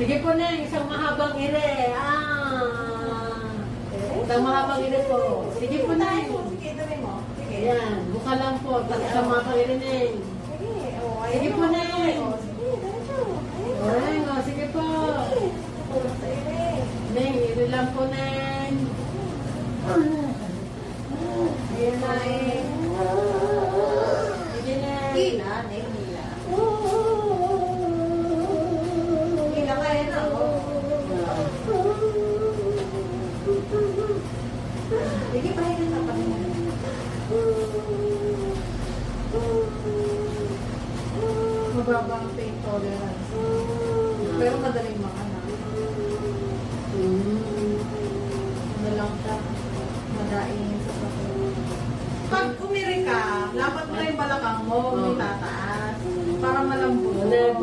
Sige po na, isang mahabang ire. Isang mahabang ire po. Sige po na. Sige, dali mo. Sige. Ayan, buka lang po. Isang mahabang ire na. Sige po na. Ayan, sige po. Neng, ire lang po, Neng. Ayan na eh. Sige na. Hila, Neng, hila. Hila kaya na ako. Sige, pahinga na, pahinga na. Mababa ang pain tolerance. Pero madaling makanak. Ano lang siya, madaing sa pagkakas. Pag umiri ka, dapat mo na yung balakang mo, may tataas. Para malambot.